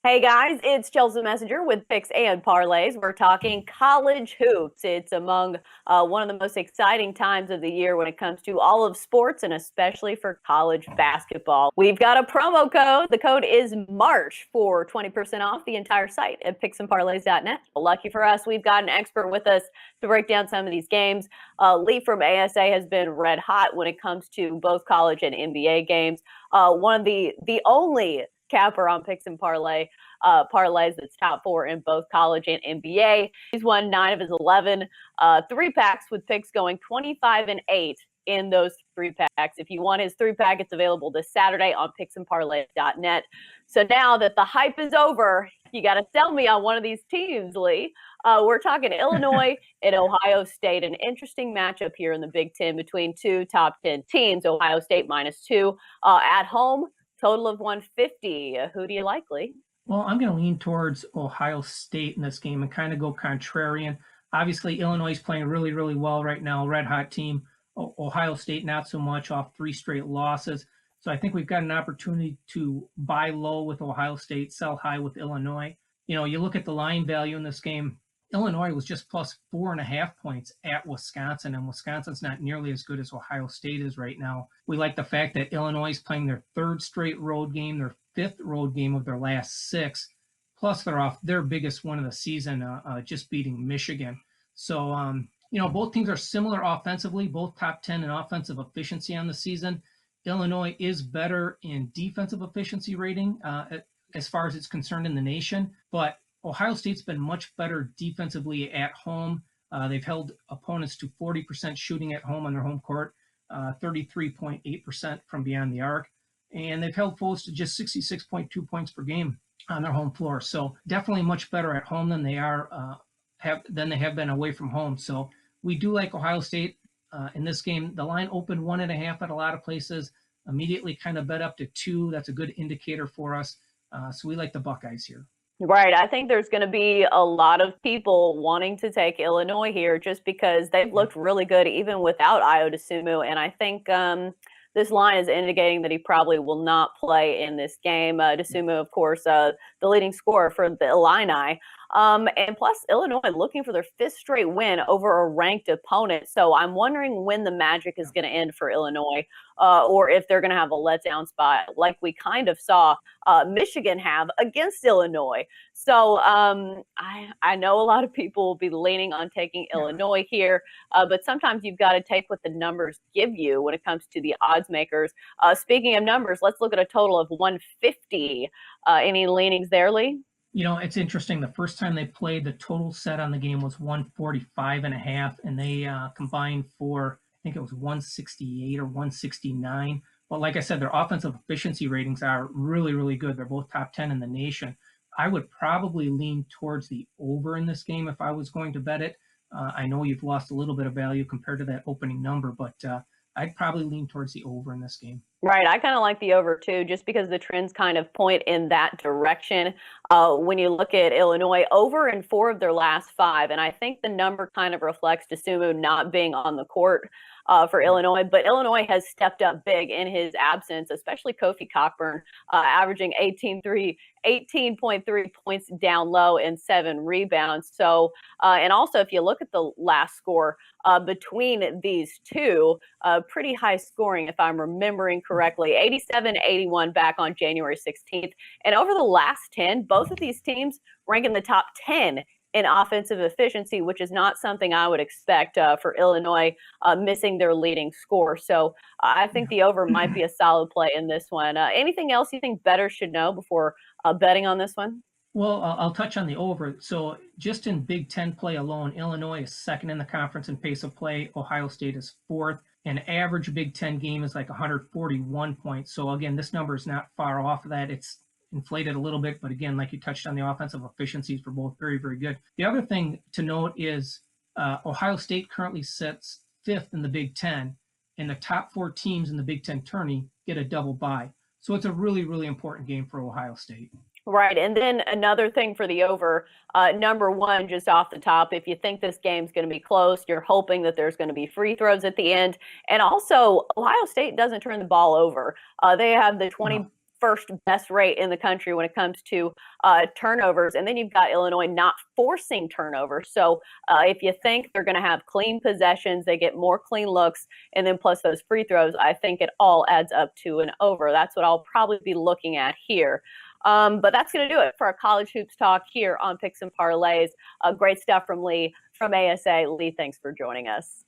Hey guys, it's Chelsa Messenger with Picks and Parlays. We're talking college hoops. It's among one of the most exciting times of the year when it comes to all of sports and especially for college basketball. We've got a promo code. The code is March for 20% off the entire site at picksandparlays.net. Lucky for us, we've got an expert with us to break down some of these games. Lee from ASA has been red hot when it comes to both college and NBA games. One of the only capper on Picks and parlays that's top four in both college and NBA. He's won 9 of his 11 three packs with picks going 25-8 in those three packs. If you want his three pack, it's available this Saturday on picksandparlays.net. So now that the hype is over, you got to sell me on one of these teams, Lee. We're talking Illinois and Ohio State, an interesting matchup here in the Big Ten between two top 10 teams. Ohio State -2 at home. Total of 150. Who do you like, Lee? Well, I'm going to lean towards Ohio State in this game and kind of go contrarian. Obviously, Illinois is playing really, really well right now, red hot team. Ohio State not so much, off 3 straight losses. So I think we've got an opportunity to buy low with Ohio State, sell high with Illinois. You look at the line value in this game. Illinois was just plus 4.5 points at Wisconsin, and Wisconsin's not nearly as good as Ohio State is right now. We like the fact that Illinois is playing their 3rd straight road game, their 5th road game of their last 6, plus they're off their biggest one of the season, just beating Michigan. So, both teams are similar offensively, both top 10 in offensive efficiency on the season. Illinois is better in defensive efficiency rating as far as it's concerned in the nation, but Ohio State's been much better defensively at home. They've held opponents to 40% shooting at home on their home court, 33.8% from beyond the arc, and they've held foes to just 66.2 points per game on their home floor. So definitely much better at home than they have been away from home. So we do like Ohio State in this game. The line opened 1.5 at a lot of places. Immediately kind of bet up to 2. That's a good indicator for us. So we like the Buckeyes here. Right. I think there's going to be a lot of people wanting to take Illinois here just because they've looked really good even without Ayo Dosunmu. And I think this line is indicating that he probably will not play in this game. Dosunmu, of course, the leading scorer for the Illini. And plus, Illinois looking for their 5th straight win over a ranked opponent. So I'm wondering when the magic is going to end for Illinois, or if they're going to have a letdown spot like we kind of saw Michigan have against Illinois. So I know a lot of people will be leaning on taking Illinois here, but sometimes you've got to take what the numbers give you when it comes to the odds makers. Speaking of numbers, let's look at a total of 150. Any leanings there, Lee? It's interesting. The first time they played, the total set on the game was 145.5, and they combined for, I think it was 168 or 169. But like I said, their offensive efficiency ratings are really, really good. They're both top 10 in the nation. I would probably lean towards the over in this game if I was going to bet it. I know you've lost a little bit of value compared to that opening number, but I'd probably lean towards the over in this game. Right. I kind of like the over too, just because the trends kind of point in that direction. When you look at Illinois, over in 4 of their last 5, and I think the number kind of reflects Dosunmu not being on the court for Illinois, but Illinois has stepped up big in his absence, especially Kofi Cockburn, averaging 18.3 points down low and 7 rebounds. So, and also if you look at the last score between these two, pretty high scoring, if I'm remembering correctly, 87-81 back on January 16th. And over the last 10, both of these teams rank in the top 10 in offensive efficiency, which is not something I would expect for Illinois missing their leading score. So I think the over might be a solid play in this one. Anything else you think bettors should know before betting on this one? Well, I'll touch on the over. So just in Big Ten play alone, Illinois is 2nd in the conference in pace of play. Ohio State is 4th. An average Big Ten game is like 141 points. So again, this number is not far off of that. It's inflated a little bit, but again, like you touched on, the offensive efficiencies for both very, very good. The other thing to note is Ohio State currently sits 5th in the Big Ten, and the top 4 teams in the Big Ten tourney get a double bye. So it's a really, really important game for Ohio State. Right. And then another thing for the over, number one, just off the top, if you think this game's going to be close, you're hoping that there's going to be free throws at the end. And also, Ohio State doesn't turn the ball over. They have the first best rate in the country when it comes to turnovers. And then you've got Illinois not forcing turnovers. So if you think they're going to have clean possessions, they get more clean looks, and then plus those free throws, I think it all adds up to an over. That's what I'll probably be looking at here. But that's going to do it for our college hoops talk here on Picks and Parlays. Great stuff from Lee from ASA. Lee, thanks for joining us.